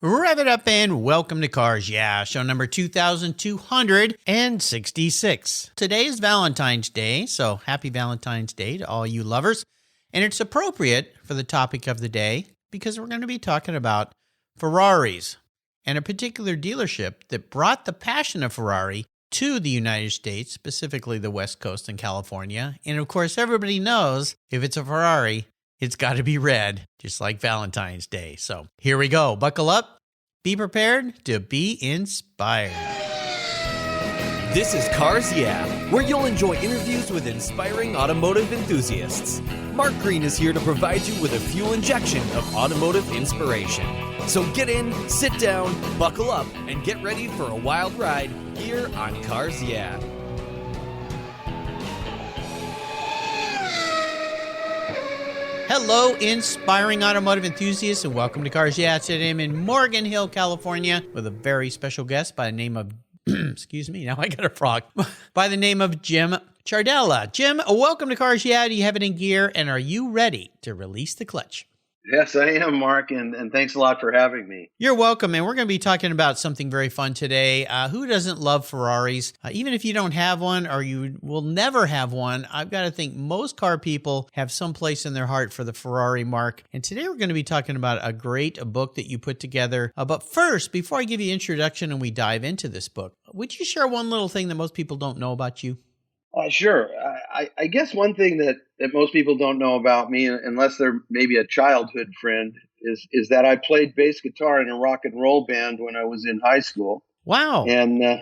Rev it up and welcome to Cars Yeah, show number 2266. Today is Valentine's Day, so happy Valentine's Day to all you lovers. And it's appropriate for the topic of the day because we're going to be talking about Ferraris and a particular dealership that brought the passion of Ferrari to the United States, specifically the West Coast and California. And of course, everybody knows if it's a Ferrari, it's got to be red, just like Valentine's Day. So here we go. Buckle up. Be prepared to be inspired. This is Cars Yeah, where you'll enjoy interviews with inspiring automotive enthusiasts. Mark Green is here to provide you with a fuel injection of automotive inspiration. So get in, sit down, buckle up, and get ready for a wild ride here on Cars Yeah. Hello, inspiring automotive enthusiasts, and welcome to Cars Yeah. Today I'm in Morgan Hill, California, with a very special guest by the name of, excuse me, now I got a frog, by the name of Jim Ciardella. Jim, welcome to Cars Yeah. Do you have it in gear, and are you ready to release the clutch? Yes, I am, Mark, and thanks a lot for having me. You're welcome, and we're going to be talking about something very fun today. Who doesn't love Ferraris? Even if you don't have one or you will never have one, I've got to think most car people have some place in their heart for the Ferrari mark. And today we're going to be talking about a great book that you put together. But first, before I give you an introduction and we dive into this book, would you share one little thing that most people don't know about you? Sure. I guess one thing that most people don't know about me, unless they're maybe a childhood friend, is that I played bass guitar in a rock and roll band when I was in high school. Wow. And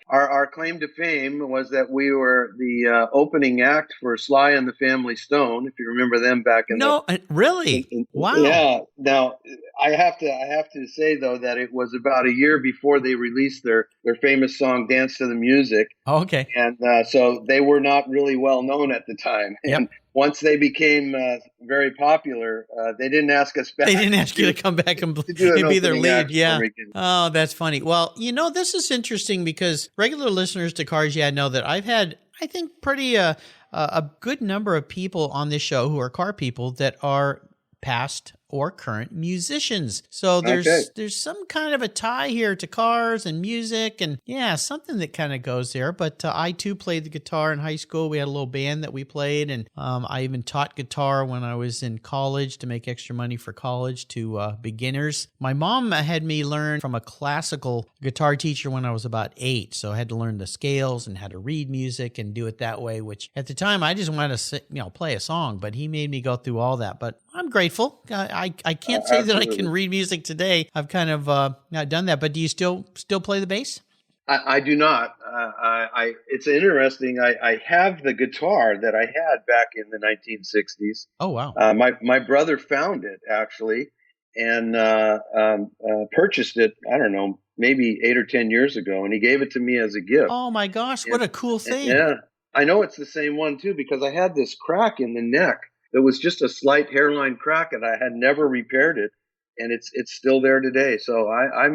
our claim to fame was that we were the opening act for Sly and the Family Stone, if you remember them back in really? Wow. Yeah. Now, I have to say, though, that it was about a year before they released their famous song, Dance to the Music. Oh, okay. And so they were not really well known at the time. Yep. And once they became very popular, they didn't ask us back. They didn't ask you to come back and be their lead. Yeah. Oh, that's funny. Well, this is interesting because regular listeners to Cars Yeah know that I've had, I think, pretty a good number of people on this show who are car people that are past or current musicians. So there's some kind of a tie here to cars and music and something that kind of goes there. But I too played the guitar in high school. We had a little band that we played, and I even taught guitar when I was in college to make extra money for college to beginners. My mom had me learn from a classical guitar teacher when I was about 8. So I had to learn the scales and how to read music and do it that way, which at the time I just wanted to play a song, but he made me go through all that. But I'm grateful. I can't say that I can read music today. I've kind of not done that. But do you still play the bass? I do not. It's interesting. I have the guitar that I had back in the 1960s. Oh, wow. My brother found it, actually, and purchased it, I don't know, maybe 8 or 10 years ago, and he gave it to me as a gift. Oh, my gosh. What a cool thing. Yeah. I know it's the same one, too, because I had this crack in the neck. It was just a slight hairline crack, and I had never repaired it, and it's still there today. So I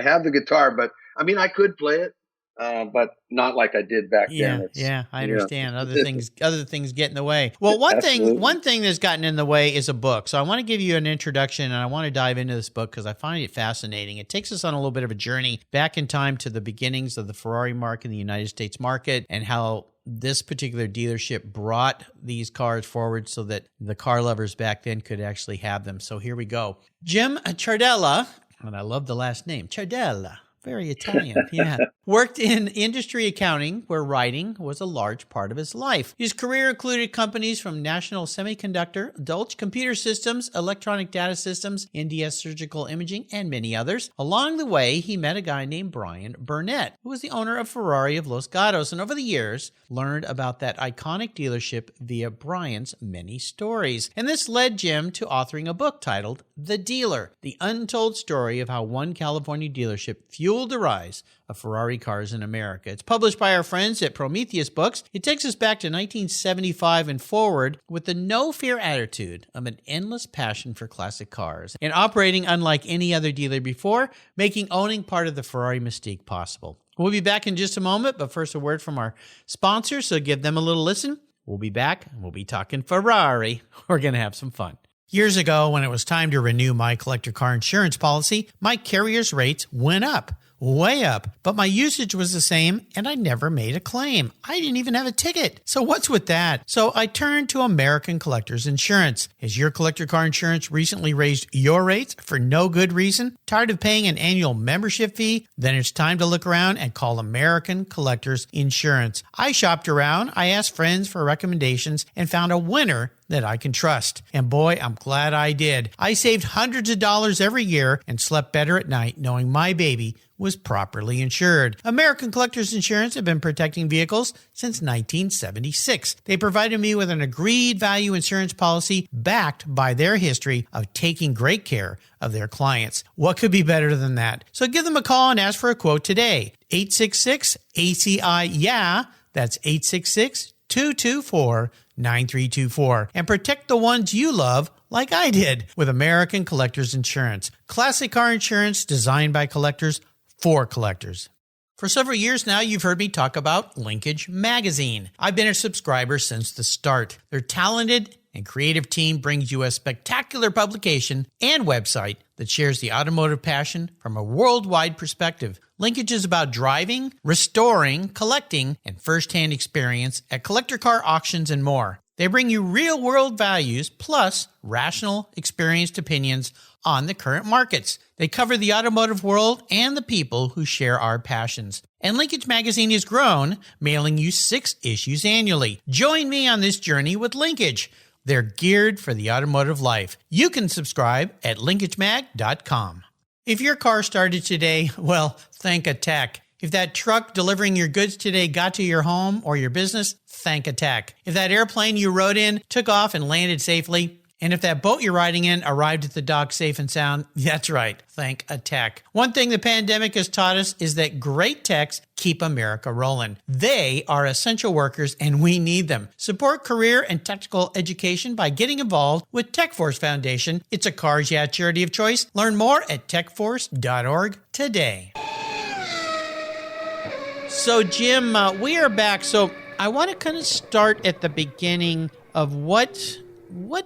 have the guitar, but I mean I could play it, but not like I did back then. Yeah, I understand. Other things get in the way. Well, one thing that's gotten in the way is a book. So I want to give you an introduction, and I want to dive into this book because I find it fascinating. It takes us on a little bit of a journey back in time to the beginnings of the Ferrari mark in the United States market and how this particular dealership brought these cars forward so that the car lovers back then could actually have them. So here we go. Jim Ciardella, and I love the last name, Ciardella. Very Italian, yeah. Worked in industry accounting, where writing was a large part of his life. His career included companies from National Semiconductor, Dulce Computer Systems, Electronic Data Systems, NDS Surgical Imaging, and many others. Along the way, he met a guy named Brian Burnett, who was the owner of Ferrari of Los Gatos, and over the years, learned about that iconic dealership via Brian's many stories. And this led Jim to authoring a book titled The Dealer, the untold story of how one California dealership fueled the rise of Ferrari cars in America. It's published by our friends at Prometheus Books. It takes us back to 1975 and forward with the no-fear attitude of an endless passion for classic cars and operating unlike any other dealer before, making owning part of the Ferrari mystique possible. We'll be back in just a moment, but first a word from our sponsors, so give them a little listen. We'll be back, and we'll be talking Ferrari. We're going to have some fun. Years ago, when it was time to renew my collector car insurance policy, my carrier's rates went up. Way up, but my usage was the same and I never made a claim. I didn't even have a ticket. So what's with that? So I turned to American Collectors Insurance. Has your collector car insurance recently raised your rates for no good reason? Tired of paying an annual membership fee? Then it's time to look around and call American Collectors Insurance. I shopped around, I asked friends for recommendations, and found a winner that I can trust. And boy, I'm glad I did. I saved hundreds of dollars every year and slept better at night knowing my baby was properly insured. American Collectors Insurance have been protecting vehicles since 1976. They provided me with an agreed value insurance policy backed by their history of taking great care of their clients. What could be better than that? So give them a call and ask for a quote today. 866-ACI-YEAH. That's 866-224-9324. And protect the ones you love like I did with American Collectors Insurance. Classic car insurance designed by collectors for collectors. For several years now, you've heard me talk about Linkage Magazine. I've been a subscriber since the start. Their talented and creative team brings you a spectacular publication and website that shares the automotive passion from a worldwide perspective. Linkage is about driving, restoring, collecting, and first-hand experience at collector car auctions and more. They bring you real-world values plus rational, experienced opinions on the current markets. They cover the automotive world and the people who share our passions. And Linkage Magazine has grown, mailing you 6 issues annually. Join me on this journey with Linkage. They're geared for the automotive life. You can subscribe at linkagemag.com. If your car started today, well, thank a tech. If that truck delivering your goods today got to your home or your business, thank a tech. If that airplane you rode in took off and landed safely, and if that boat you're riding in arrived at the dock safe and sound, that's right, thank a tech. One thing the pandemic has taught us is that great techs keep America rolling. They are essential workers and we need them. Support career and technical education by getting involved with TechForce Foundation. It's a Cars Yeah charity of choice. Learn more at techforce.org today. So Jim, we are back. So I want to kind of start at the beginning of what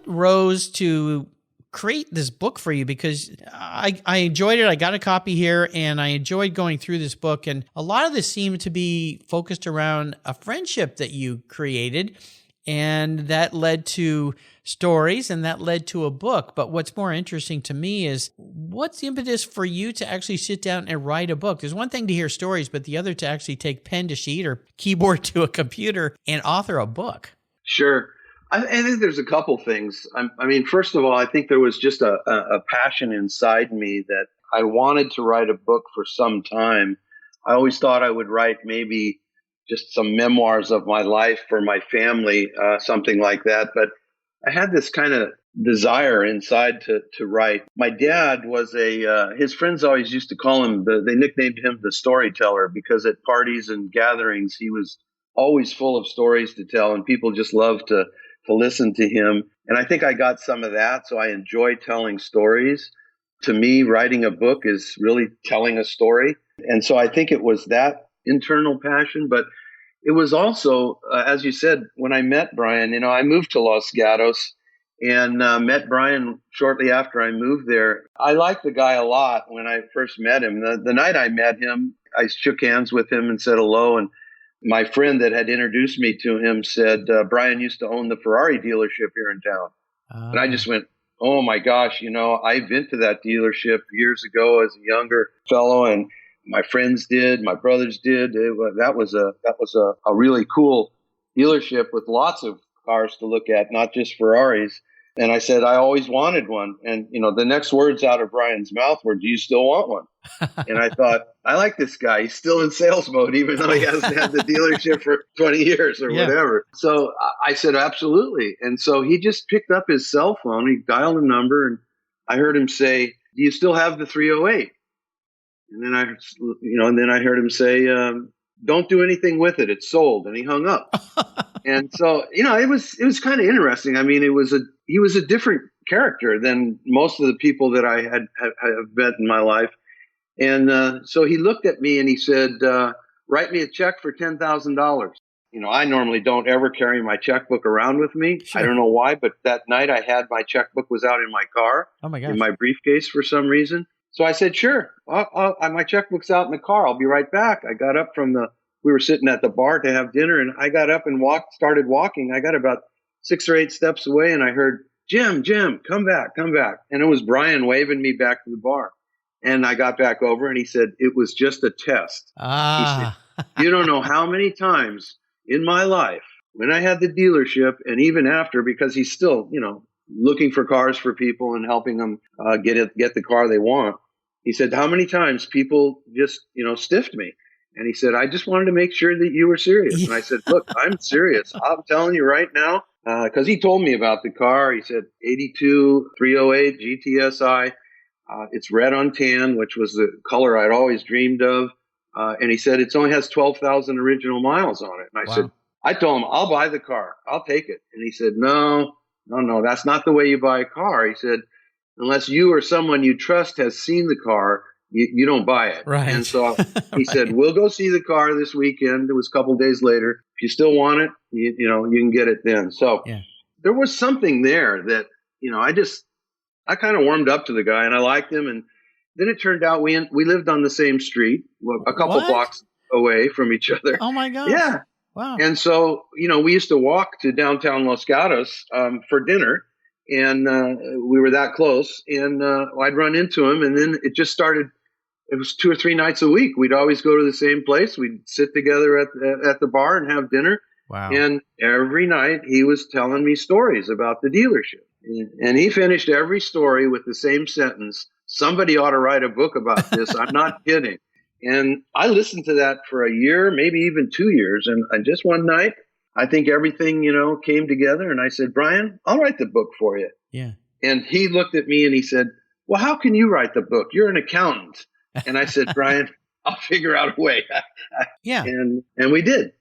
rose to create this book for you, because I enjoyed it. I got a copy here and I enjoyed going through this book. And a lot of this seemed to be focused around a friendship that you created, and that led to stories and that led to a book. But what's more interesting to me is what's the impetus for you to actually sit down and write a book? There's one thing to hear stories, but the other to actually take pen to sheet or keyboard to a computer and author a book. Sure. I think there's a couple things. I mean, first of all, I think there was just a passion inside me that I wanted to write a book for some time. I always thought I would write maybe just some memoirs of my life for my family, something like that. But I had this kind of desire inside to write. My dad was his friends always used to call him, they nicknamed him the storyteller, because at parties and gatherings, he was always full of stories to tell and people just loved to listen to him. And I think I got some of that. So I enjoy telling stories. To me, writing a book is really telling a story. And so I think it was that internal passion, but it was also, as you said, when I met Brian, I moved to Los Gatos and met Brian shortly after I moved there. I liked the guy a lot when I first met him. The night I met him, I shook hands with him and said hello. And my friend that had introduced me to him said, Brian used to own the Ferrari dealership here in town. And I just went, oh my gosh, I've been to that dealership years ago as a younger fellow, and my friends did, my brothers did. That was a really cool dealership with lots of cars to look at, not just Ferraris. And I said, I always wanted one. And, the next words out of Brian's mouth were, do you still want one? And I thought, I like this guy. He's still in sales mode, even though he hasn't had the dealership for 20 years or whatever. So I said, absolutely. And so he just picked up his cell phone. He dialed a number and I heard him say, do you still have the 308? And then I heard him say, don't do anything with it. It's sold. And he hung up. And so, it was kind of interesting. I mean, he was a different character than most of the people that I have met in my life. And so he looked at me and he said, write me a check for $10,000. I normally don't ever carry my checkbook around with me. Sure. I don't know why, but that night I had my checkbook was out in my car, Oh my gosh. in my briefcase for some reason. So I said, sure, my checkbook's out in the car. I'll be right back. I got up we were sitting at the bar to have dinner, and I got up and started walking. I got about 6 or 8 steps away, and I heard, Jim, come back. And it was Brian waving me back to the bar. And I got back over, and he said, it was just a test. Ah. He said, you don't know how many times in my life, when I had the dealership, and even after, because he's still, looking for cars for people and helping them get the car they want. He said, how many times people just, stiffed me? And he said, I just wanted to make sure that you were serious. And I said, look, I'm serious. I'm telling you right now, because he told me about the car. He said, 82 308 GTSI. It's red on tan, which was the color I'd always dreamed of. And he said, it only has 12,000 original miles on it. And I said, I told him, I'll buy the car. I'll take it. And he said, no, that's not the way you buy a car. He said, unless you or someone you trust has seen the car, you don't buy it. Right. And so he said, we'll go see the car this weekend. It was a couple of days later. If you still want it, you can get it then. So there was something there that, I kind of warmed up to the guy and I liked him. And then it turned out we lived on the same street, a couple blocks away from each other. Oh my gosh. Yeah. Wow. And so, we used to walk to downtown Los Gatos for dinner. And we were that close. And I'd run into him. And then it just started. It was 2 or 3 nights a week. We'd always go to the same place. We'd sit together at the bar and have dinner. Wow. And every night he was telling me stories about the dealership. And he finished every story with the same sentence. Somebody ought to write a book about this. I'm not kidding. And I listened to that for a year, maybe even 2 years. And just one night, I think everything, came together. And I said, Brian, I'll write the book for you. Yeah. And he looked at me and he said, well, how can you write the book? You're an accountant. And I said, Brian, I'll figure out a way. Yeah. And we did.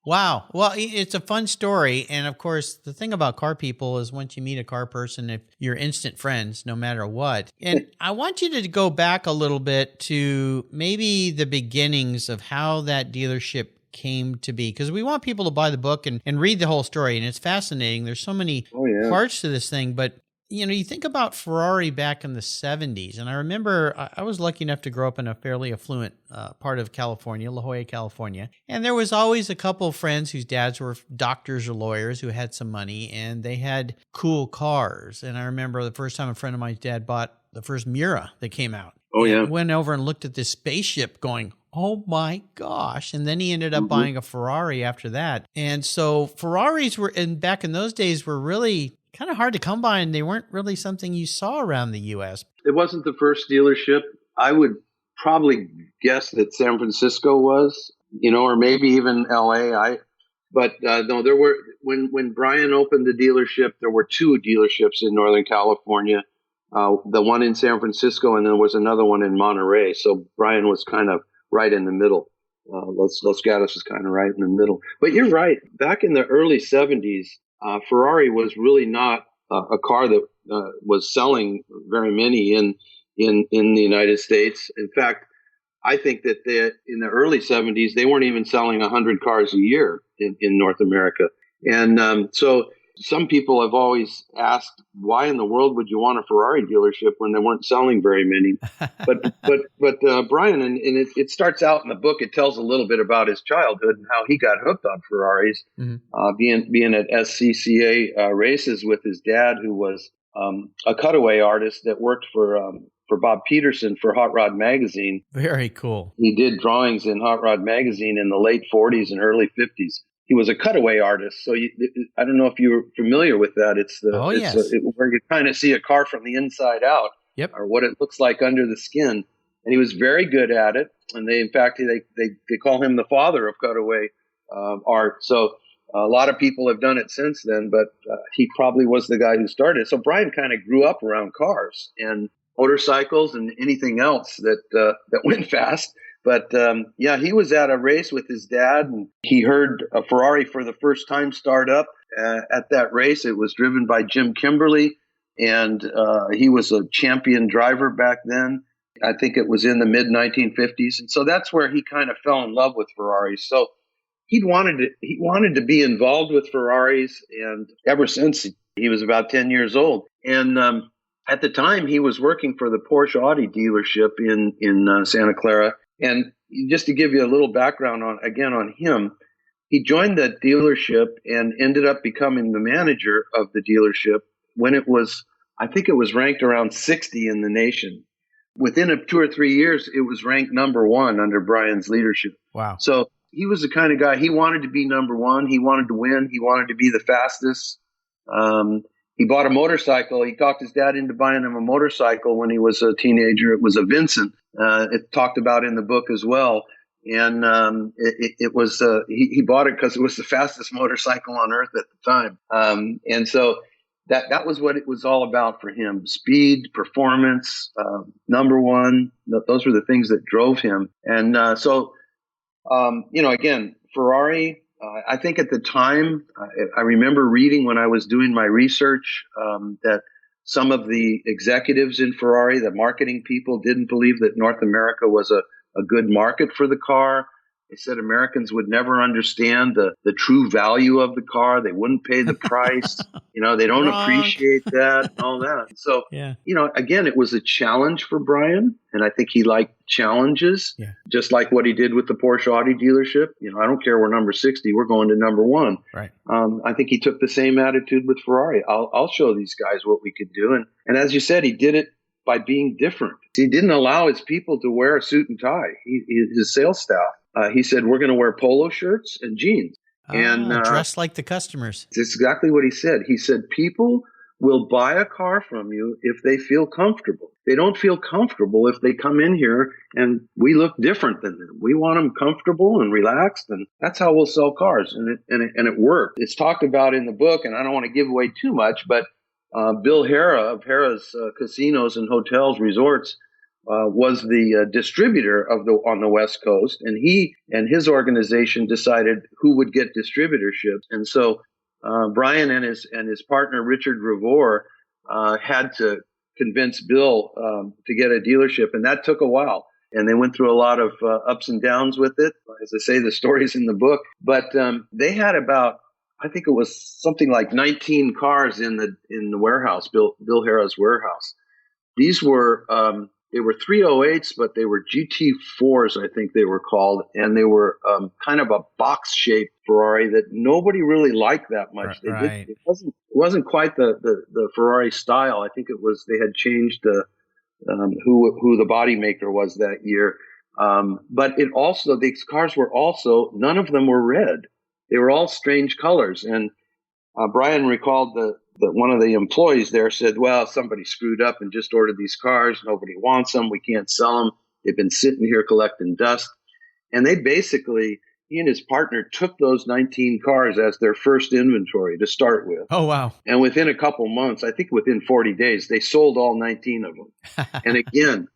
Wow. Well, it's a fun story. And of course, the thing about car people is once you meet a car person, if you're instant friends, no matter what. And I want you to go back a little bit to maybe the beginnings of how that dealership came to be, because we want people to buy the book and read the whole story. And it's fascinating. There's so many parts to this thing, but you think about Ferrari back in the 70s. And I remember I was lucky enough to grow up in a fairly affluent part of California, La Jolla, California. And there was always a couple of friends whose dads were doctors or lawyers who had some money and they had cool cars. And I remember the first time a friend of mine's dad bought the first Miura that came out. Oh, yeah. And went over and looked at this spaceship going, oh my gosh. And then he ended up buying a Ferrari after that. And so Ferraris back in those days were really kind of hard to come by, and they weren't really something you saw around the U.S. It wasn't the first dealership. I would probably guess that San Francisco was, or maybe even L.A. But no, there were, when Brian opened the dealership, there were 2 dealerships in Northern California, the one in San Francisco, and then there was another one in Monterey. So Brian was kind of right in the middle. Los Gatos was kind of right in the middle. But you're right. Back in the early 70s, Ferrari was really not a car that was selling very many in the United States. In fact, I think that in the early 70s, they weren't even selling 100 cars a year in North America. And so some people have always asked, why in the world would you want a Ferrari dealership when they weren't selling very many? But Brian, and it starts out in the book, it tells a little bit about his childhood and how he got hooked on Ferraris, being at SCCA races with his dad, who was a cutaway artist that worked for Bob Peterson for Hot Rod Magazine. Very cool. He did drawings in Hot Rod Magazine in the late 40s and early 50s. He was a cutaway artist. So I don't know if you're familiar with that. It's where you kind of see a car from the inside out, or what it looks like under the skin. And he was very good at it. And they call him the father of cutaway art. So a lot of people have done it since then, but he probably was the guy who started. So Brian kind of grew up around cars and motorcycles and anything else that went fast. But he was at a race with his dad, and he heard a Ferrari for the first time start up at that race. It was driven by Jim Kimberly, and he was a champion driver back then. I think it was in the mid-1950s. And so that's where he kind of fell in love with Ferraris. So he wanted to be involved with Ferraris, and ever since he was about 10 years old. And at the time, he was working for the Porsche Audi dealership in Santa Clara. And just to give you a little background on him, he joined that dealership and ended up becoming the manager of the dealership when I think it was ranked around 60 in the nation. Within 2 or 3 years, it was ranked number 1 under Brian's leadership. Wow. So he was the kind of guy, he wanted to be number 1. He wanted to win. He wanted to be the fastest. He bought a motorcycle. He talked his dad into buying him a motorcycle when he was a teenager. It was a Vincent. It talked about in the book as well. And it was he bought it because it was the fastest motorcycle on earth at the time. And so that was what it was all about for him: speed, performance, number 1. Those were the things that drove him. And again, Ferrari. I think at the time, I remember reading when I was doing my research that some of the executives in Ferrari, the marketing people, didn't believe that North America was a good market for the car. They said Americans would never understand the true value of the car. They wouldn't pay the price. They don't appreciate that and all that. So, yeah. Again, it was a challenge for Brian. And I think he liked challenges, just like what he did with the Porsche Audi dealership. I don't care, we're number 60. We're going to number 1. Right. I think he took the same attitude with Ferrari. I'll show these guys what we could do. And as you said, he did it by being different. He didn't allow his people to wear a suit and tie. His sales staff, he said, we're going to wear polo shirts and jeans. And dress like the customers. That's exactly what he said. He said, people will buy a car from you if they feel comfortable. They don't feel comfortable if they come in here and we look different than them. We want them comfortable and relaxed, and that's how we'll sell cars. And it worked. It's talked about in the book, and I don't want to give away too much, but Bill Hara of Hara's Casinos and Hotels Resorts was the distributor on the West Coast, and he and his organization decided who would get distributorships. And so Brian and his partner Richard Revore had to convince Bill to get a dealership, and that took a while. And they went through a lot of ups and downs with it. As I say, the story's in the book. But they had about, I think it was something like 19 cars in the warehouse, Bill Hara's warehouse. These were they were 308s, but they were GT4s, I think they were called, and they were kind of a box-shaped Ferrari that nobody really liked that much. Right. It wasn't quite the Ferrari style. I think it was they had changed who the body maker was that year. But it also, these cars were also, none of them were red. They were all strange colors. And Brian recalled that one of the employees there said, well, somebody screwed up and just ordered these cars. Nobody wants them. We can't sell them. They've been sitting here collecting dust. And they basically, he and his partner took those 19 cars as their first inventory to start with. Oh, wow. And within a couple months, I think within 40 days, they sold all 19 of them. And again,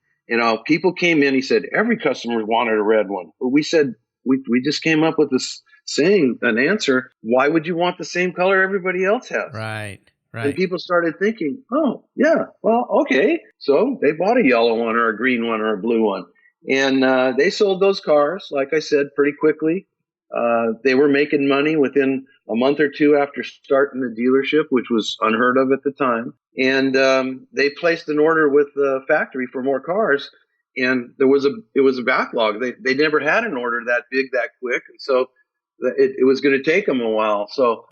people came in, he said, every customer wanted a red one. But we said, we just came up with this saying, an answer, why would you want the same color everybody else has? Right. And people started thinking, oh, yeah, well, okay. So they bought a yellow one or a green one or a blue one. And they sold those cars, like I said, pretty quickly. They were making money within a month or two after starting the dealership, which was unheard of at the time. And they placed an order with the factory for more cars. And it was a backlog. They never had an order that big that quick. And so it was going to take them a while. So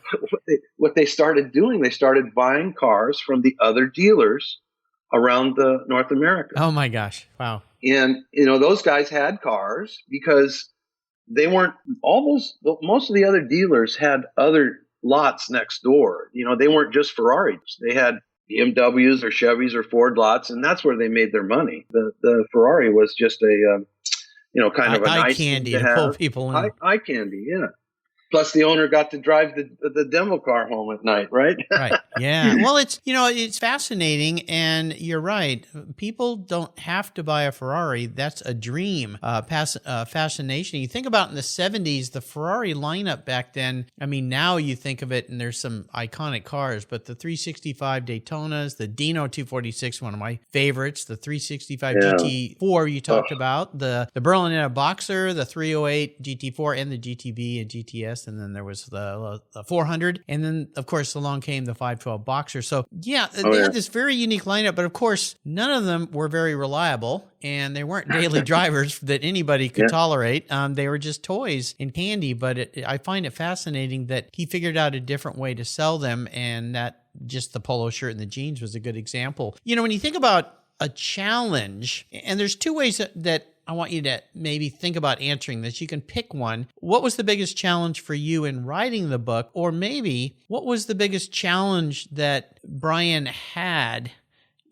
what they started doing, they started buying cars from the other dealers around North America. Oh my gosh. Wow. And, those guys had cars because they weren't most of the other dealers had other lots next door. They weren't just Ferraris. They had BMWs or Chevys or Ford lots, and that's where they made their money. The Ferrari was just a, kind of a eye nice candy thing to to pull have. people in. Eye candy, yeah. Plus, the owner got to drive the demo car home at night, right? Right. Yeah. Well, it's fascinating, and you're right. People don't have to buy a Ferrari. That's a dream. Fascination. You think about in the 70s, the Ferrari lineup back then. I mean, now you think of it, and there's some iconic cars, but the 365 Daytonas, the Dino 246, one of my favorites, the 365 GT4 you talked about, the Berlinetta Boxer, the 308 GT4, and the GTB and GTS. And then there was the 400. And then, of course, along came the 512 Boxer. So, they had this very unique lineup. But, of course, none of them were very reliable. And they weren't daily drivers that anybody could tolerate. They were just toys and candy. But I find it fascinating that he figured out a different way to sell them. And that just the polo shirt and the jeans was a good example. When you think about a challenge, and there's two ways that I want you to maybe think about answering this. You can pick one. What was the biggest challenge for you in writing the book? Or maybe what was the biggest challenge that Brian had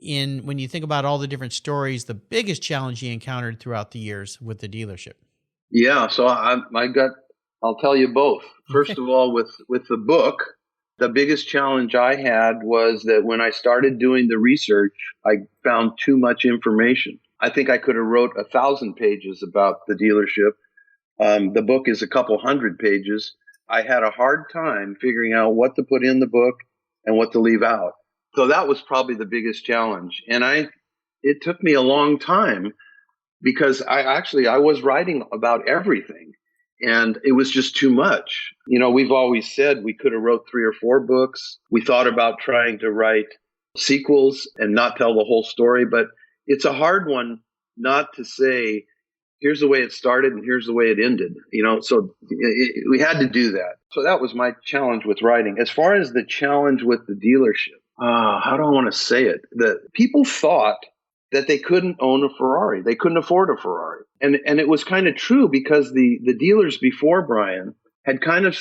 when you think about all the different stories, the biggest challenge he encountered throughout the years with the dealership? Yeah, so I'll tell you both. First of all, with the book, the biggest challenge I had was that when I started doing the research, I found too much information. I think I could have wrote 1,000 pages about the dealership. The book is a couple hundred pages. I had a hard time figuring out what to put in the book and what to leave out. So that was probably the biggest challenge. And it took me a long time because I was writing about everything and it was just too much. We've always said we could have wrote 3 or 4 books. We thought about trying to write sequels and not tell the whole story, but it's a hard one not to say, here's the way it started and here's the way it ended, so we had to do that. So that was my challenge with writing. As far as the challenge with the dealership, how do I want to say it? The people thought that they couldn't own a Ferrari. They couldn't afford a Ferrari. And it was kind of true because the dealers before Brian had kind of,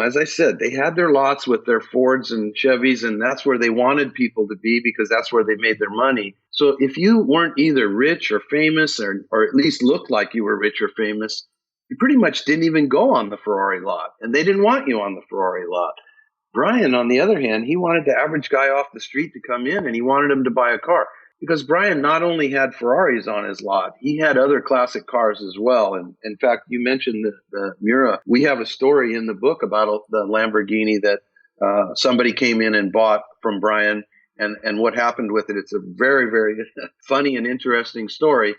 as I said, they had their lots with their Fords and Chevys, and that's where they wanted people to be because that's where they made their money. So if you weren't either rich or famous or at least looked like you were rich or famous, you pretty much didn't even go on the Ferrari lot, and they didn't want you on the Ferrari lot. Brian, on the other hand, he wanted the average guy off the street to come in, and he wanted him to buy a car. Because Brian not only had Ferraris on his lot, he had other classic cars as well. And in fact, you mentioned the Miura. We have a story in the book about the Lamborghini that somebody came in and bought from Brian and what happened with it. It's a very, very funny and interesting story.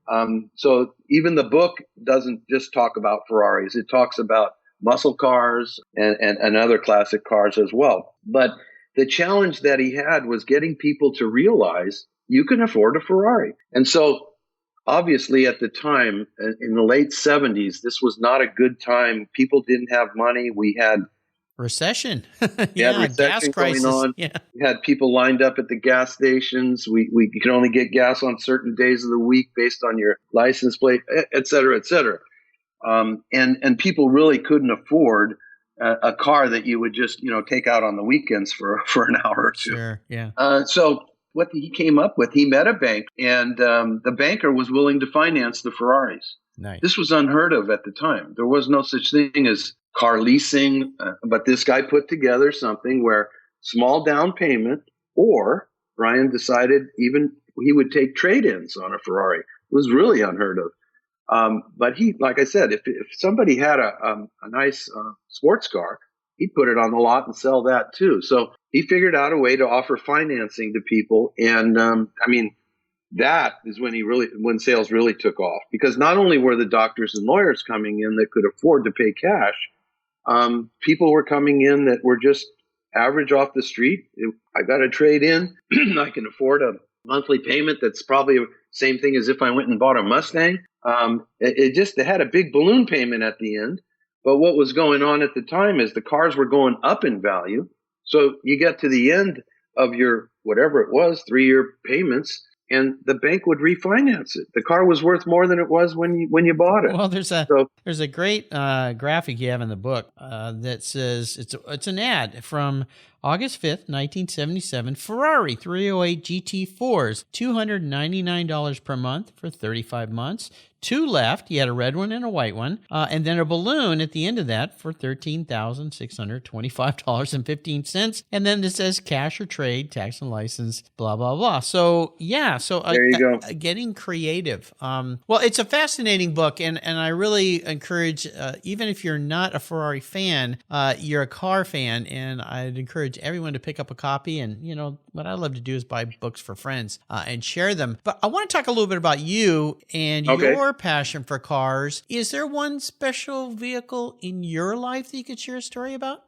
So even the book doesn't just talk about Ferraris. It talks about muscle cars and other classic cars as well. But the challenge that he had was getting people to realize you can afford a Ferrari. And so obviously at the time, in the late 70s, this was not a good time. People didn't have money. We had recession. Recession gas crisis. Going on. Yeah. We had people lined up at the gas stations. We could only get gas on certain days of the week based on your license plate, et cetera, et cetera. And people really couldn't afford a car that you would just, take out on the weekends for an hour or two. Sure, yeah. So what he came up with, he met a bank, and the banker was willing to finance the Ferraris. Nice. This was unheard of at the time. There was no such thing as car leasing, but this guy put together something where small down payment, or Brian decided even he would take trade-ins on a Ferrari. It was really unheard of. But he, like I said, if somebody had a nice sports car, he'd put it on the lot and sell that too. So he figured out a way to offer financing to people. And that is when sales really took off, because not only were the doctors and lawyers coming in that could afford to pay cash, people were coming in that were just average off the street. I got a trade in. I can afford a monthly payment that's probably the same thing as if I went and bought a Mustang. It had a big balloon payment at the end. But what was going on at the time is the cars were going up in value. So you get to the end of your, whatever it was, 3-year payments, and the bank would refinance it. The car was worth more than it was when you bought it. Well, there's a great graphic you have in the book that says it's an ad from August 5th, 1977, Ferrari 308 GT4s, $299 per month for 35 months. 2 left. You had a red one and a white one. And then a balloon at the end of that for $13,625.15. And then it says cash or trade, tax and license, blah, blah, blah. So, yeah. So there you go. Getting creative. Well, it's a fascinating book. And I really encourage, even if you're not a Ferrari fan, you're a car fan. And I'd encourage everyone to pick up a copy. And, you know, what I love to do is buy books for friends and share them. But I want to talk a little bit about you and your passion for cars. Is there one special vehicle in your life that you could share a story about?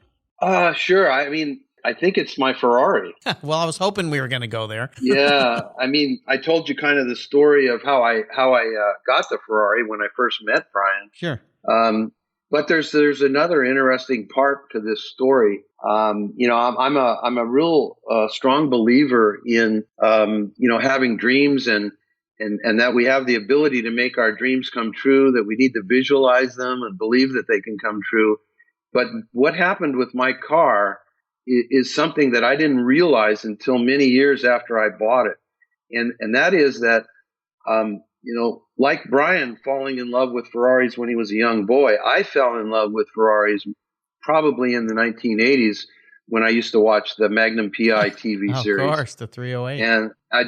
Sure. I mean, I think it's my Ferrari. Well, I was hoping we were going to go there. Yeah. I mean, I told you kind of the story of how I got the Ferrari when I first met Brian. Sure. But there's another interesting part to this story. You know, I'm a real strong believer in having dreams and that we have the ability to make our dreams come true, that we need to visualize them and believe that they can come true. But what happened with my car is something that I didn't realize until many years after I bought it. And that is that, like Brian falling in love with Ferraris when he was a young boy, I fell in love with Ferraris probably in the 1980s when I used to watch the Magnum PI TV series. Of course, the 308. And I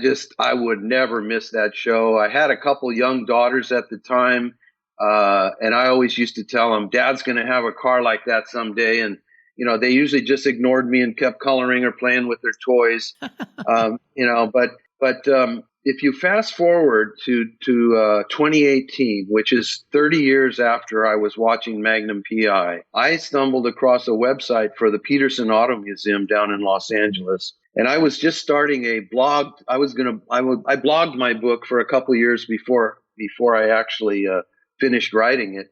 would never miss that show. I had a couple young daughters at the time, and I always used to tell them, Dad's going to have a car like that someday. And, you know, they usually just ignored me and kept coloring or playing with their toys. But if you fast forward to 2018, which is 30 years after I was watching Magnum PI, I stumbled across a website for the Peterson Auto Museum down in Los Angeles. And I was just starting a blog. I blogged my book for a couple years before I actually finished writing it.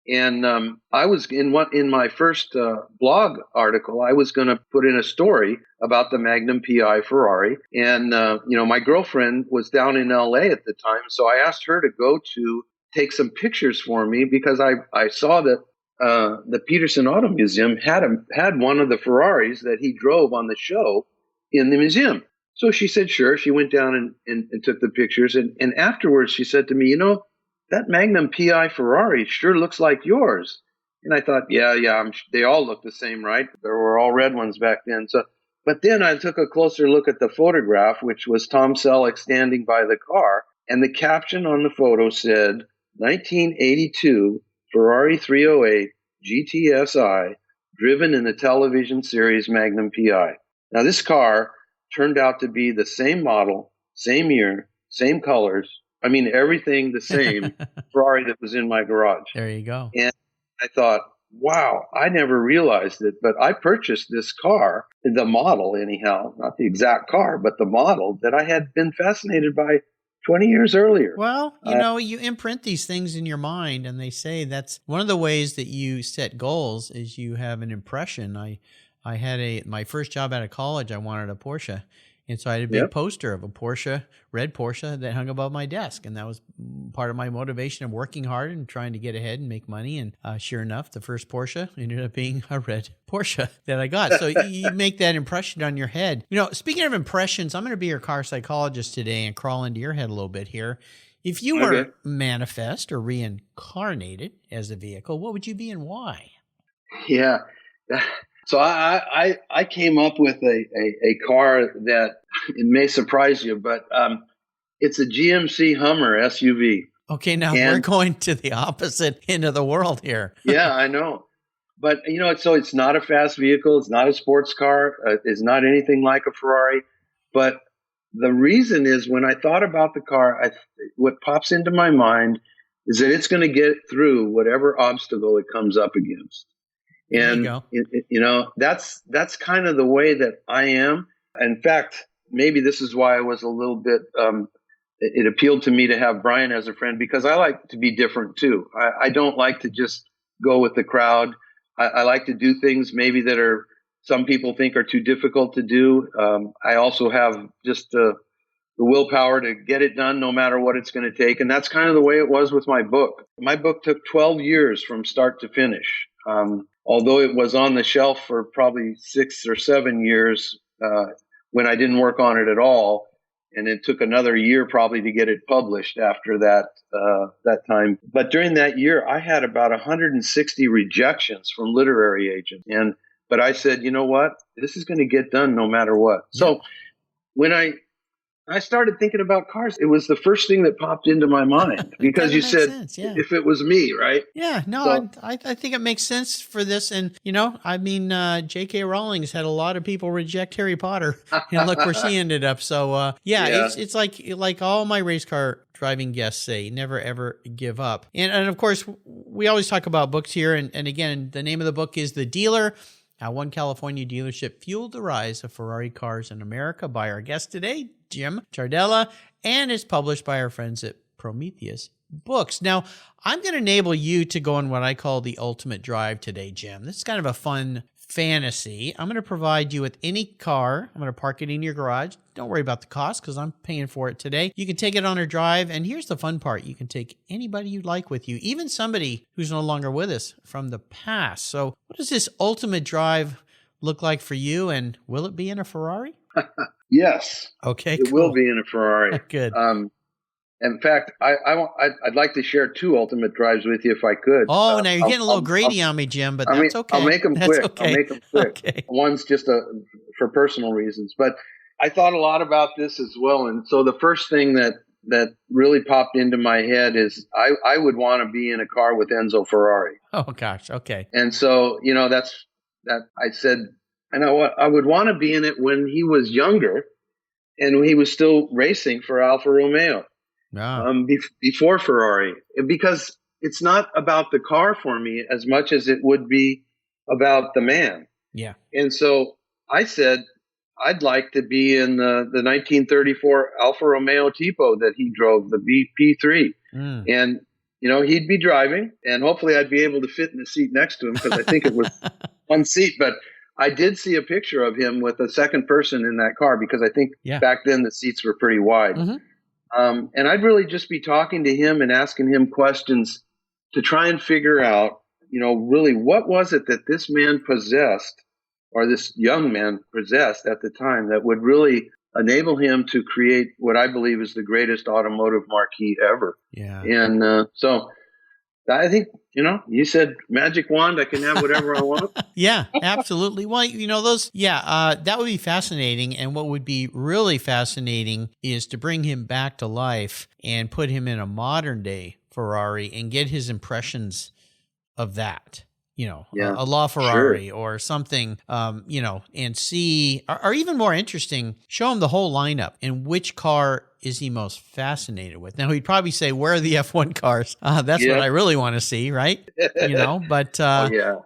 And I was in my first blog article, I was going to put in a story about the Magnum PI Ferrari. And, my girlfriend was down in LA at the time. So I asked her to go to take some pictures for me because I saw that the Peterson Auto Museum had one of the Ferraris that he drove on the show in the museum. So she said, sure. She went down and took the pictures. And afterwards, she said to me, that Magnum PI Ferrari sure looks like yours. And I thought, yeah, they all look the same, right? There were all red ones back then. But then I took a closer look at the photograph, which was Tom Selleck standing by the car. And the caption on the photo said, 1982 Ferrari 308 GTSI, driven in the television series Magnum PI. Now, this car turned out to be the same model, same year, same colors. I mean, everything the same Ferrari that was in my garage. There you go. And I thought, wow, I never realized it, but I purchased this car, the model anyhow, not the exact car, but the model that I had been fascinated by 20 years earlier. Well, you imprint these things in your mind, and they say that's one of the ways that you set goals is you have an impression. I had my first job out of college, I wanted a Porsche. And so I had a big poster of a red Porsche that hung above my desk. And that was part of my motivation of working hard and trying to get ahead and make money. And sure enough, the first Porsche ended up being a red Porsche that I got. So you make that impression on your head. Speaking of impressions, I'm going to be your car psychologist today and crawl into your head a little bit here. If you were manifest or reincarnated as a vehicle, what would you be and why? Yeah. So I came up with a car that it may surprise you, but it's a GMC Hummer SUV. Okay, now we're going to the opposite end of the world here. Yeah, I know. But, so it's not a fast vehicle. It's not a sports car. It's not anything like a Ferrari. But the reason is when I thought about the car, what pops into my mind is that it's going to get through whatever obstacle it comes up against. And, that's kind of the way that I am. In fact, maybe this is why I was a little bit, it appealed to me to have Brian as a friend because I like to be different too. I don't like to just go with the crowd. I like to do things maybe that some people think are too difficult to do. I also have just the willpower to get it done no matter what it's going to take. And that's kind of the way it was with my book. My book took 12 years from start to finish. although it was on the shelf for probably 6 or 7 years when I didn't work on it at all. And it took another year probably to get it published after that time. But during that year, I had about 160 rejections from literary agents. But I said, you know what? This is going to get done no matter what. Yeah. So when I started thinking about cars, it was the first thing that popped into my mind because you said, sense, yeah. If it was me, right? Yeah, no, so, I think it makes sense for this. And, I mean, J.K. Rowling's had a lot of people reject Harry Potter and look where she ended up. So, it's like all my race car driving guests say, never, ever give up. And of course, we always talk about books here. And again, the name of the book is The Dealer: How One California Dealership Fueled the Rise of Ferrari Cars in America, by our guest today, Jim Ciardella, and is published by our friends at Prometheus Books. Now, I'm going to enable you to go on what I call the ultimate drive today, Jim. This is kind of a fun fantasy. I'm going to provide you with any car. I'm going to park it in your garage. Don't worry about the cost because I'm paying for it today. You can take it on a drive, and here's the fun part. You can take anybody you'd like with you, even somebody who's no longer with us from the past. So what does this ultimate drive look like for you, and will it be in a Ferrari? Yes. Okay. It will be in a Ferrari. Good. In fact, I'd like to share 2 ultimate drives with you if I could. Oh, now you're getting a little greedy on me, Jim, but that's okay. I'll make them quick. Okay. I'll make them quick. Okay. One's just for personal reasons, but I thought a lot about this as well. And so the first thing that really popped into my head is I would want to be in a car with Enzo Ferrari. Oh gosh. Okay. And so, I said, I know what I would want to be in it when he was younger and he was still racing for Alfa Romeo. Before Ferrari, because it's not about the car for me as much as it would be about the man. Yeah. And so I said, I'd like to be in the 1934 Alfa Romeo Tipo that he drove, the BP3. And, he'd be driving and hopefully I'd be able to fit in the seat next to him because I think it was one seat, but I did see a picture of him with a second person in that car because I think back then the seats were pretty wide. Mm-hmm. And I'd really just be talking to him and asking him questions to try and figure out, really what was it that this man possessed or this young man possessed at the time that would really enable him to create what I believe is the greatest automotive marquee ever. Yeah. And so I think, you said magic wand, I can have whatever I want. Yeah, absolutely. Well, that would be fascinating. And what would be really fascinating is to bring him back to life and put him in a modern day Ferrari and get his impressions of that. A LaFerrari or something, and see, or even more interesting, show him the whole lineup and which car is he most fascinated with. Now, he'd probably say, where are the F1 cars? That's what I really want to see, right? But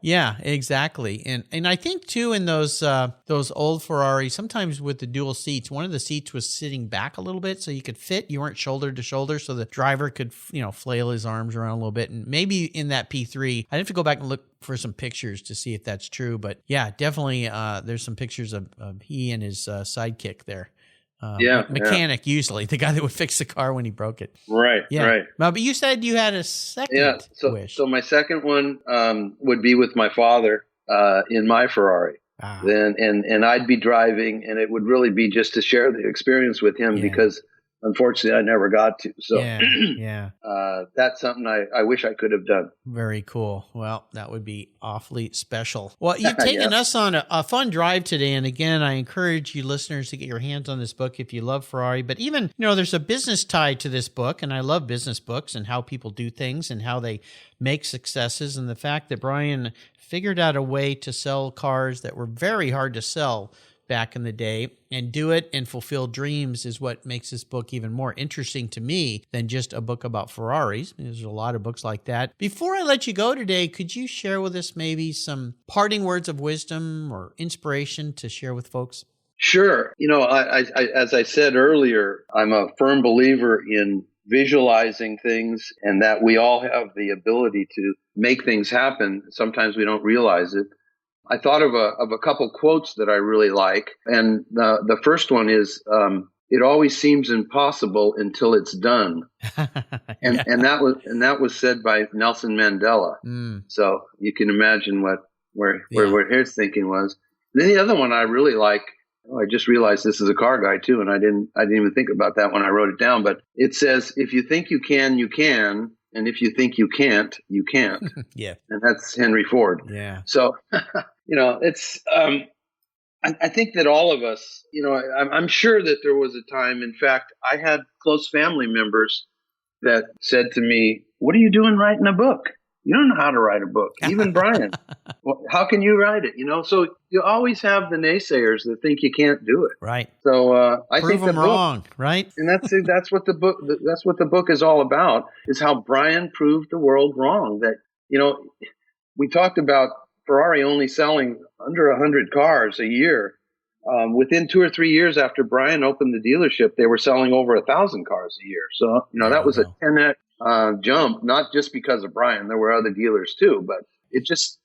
yeah, exactly. And I think too, in those old Ferraris, sometimes with the dual seats, one of the seats was sitting back a little bit so you could fit. You weren't shoulder to shoulder, so the driver could, flail his arms around a little bit. And maybe in that P3, I'd have to go back and look for some pictures to see if that's true. But yeah, definitely there's some pictures of he and his sidekick there. Mechanic, usually the guy that would fix the car when he broke it. Right. Yeah. Right. But you said you had a second wish. So my second one would be with my father in my Ferrari. And I'd be driving, and it would really be just to share the experience with him because unfortunately I never got to. So that's something I wish I could have done. Very cool. Well, that would be awfully special. Well, you've taken us on a fun drive today. And again, I encourage you listeners to get your hands on this book if you love Ferrari. But even, there's a business tie to this book. And I love business books and how people do things and how they make successes. And the fact that Brian figured out a way to sell cars that were very hard to sell back in the day and do it and fulfill dreams is what makes this book even more interesting to me than just a book about Ferraris. There's a lot of books like that. Before I let you go today, could you share with us maybe some parting words of wisdom or inspiration to share with folks? Sure. I as I said earlier, I'm a firm believer in visualizing things and that we all have the ability to make things happen. Sometimes we don't realize it. I thought of a couple quotes that I really like. And the first one is, it always seems impossible until it's done. And that was said by Nelson Mandela. So you can imagine what where his thinking was. Then the other one I really like. Oh, I just realized this is a car guy too, and I didn't even think about that when I wrote it down. But it says, "If you think you can, and if you think you can't, you can't." Yeah, and that's Henry Ford. Yeah. So, it's. I think that all of us, I'm sure that there was a time. In fact, I had close family members that said to me, "What are you doing writing a book? You don't know how to write a book." Even Brian, well, how can you write it? So you always have the naysayers that think you can't do it. Right. So I Prove think them wrong, right? And that's what the book is all about. Is how Brian proved the world wrong. That we talked about Ferrari only selling under 100 cars a year. Within 2 or 3 years after Brian opened the dealership, they were selling over 1,000 cars a year. So that was a 10x jump, not just because of Brian. There were other dealers too, but it just,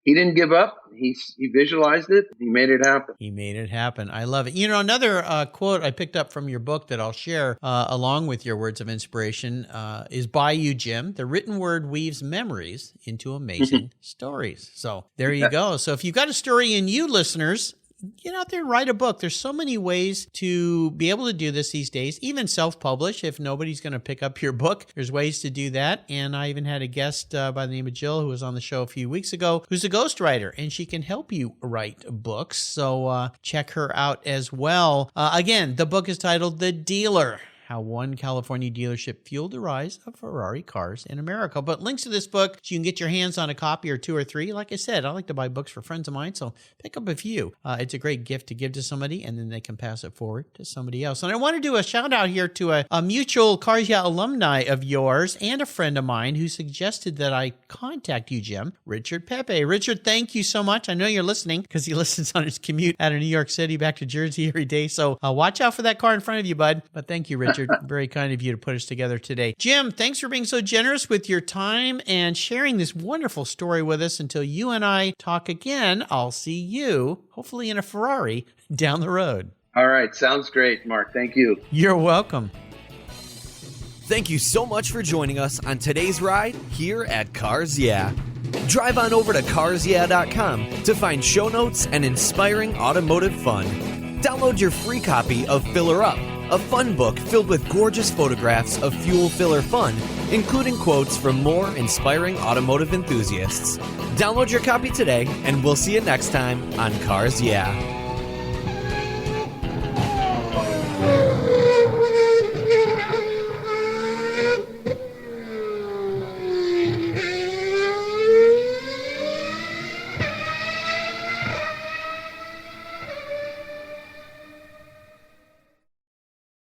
he didn't give up. He visualized it. He made it happen. I love it. Another quote I picked up from your book that I'll share along with your words of inspiration is by you, Jim. The written word weaves memories into amazing stories. So there you go. So if you've got a story in you, listeners, get out there and write a book. There's so many ways to be able to do this these days, even self-publish. If nobody's going to pick up your book, there's ways to do that. And I even had a guest by the name of Jill, who was on the show a few weeks ago, who's a ghostwriter, and she can help you write books. So check her out as well. Again, the book is titled The Dealer: How One California Dealership Fueled the Rise of Ferrari Cars in America. But links to this book, so you can get your hands on a copy or 2 or 3. Like I said, I like to buy books for friends of mine, so pick up a few. It's a great gift to give to somebody, and then they can pass it forward to somebody else. And I want to do a shout out here to a mutual Cars Yeah alumni of yours and a friend of mine who suggested that I contact you, Jim, Richard Pepe. Richard, thank you so much. I know you're listening because he listens on his commute out of New York City back to Jersey every day. So watch out for that car in front of you, bud. But thank you, Richard. Very kind of you to put us together today. Jim, thanks for being so generous with your time and sharing this wonderful story with us. Until you and I talk again, I'll see you, hopefully in a Ferrari, down the road. All right. Sounds great, Mark. Thank you. You're welcome. Thank you so much for joining us on today's ride here at Cars Yeah. Drive on over to carsyeah.com to find show notes and inspiring automotive fun. Download your free copy of Filler Up, a fun book filled with gorgeous photographs of fuel filler fun, including quotes from more inspiring automotive enthusiasts. Download your copy today, and we'll see you next time on Cars Yeah.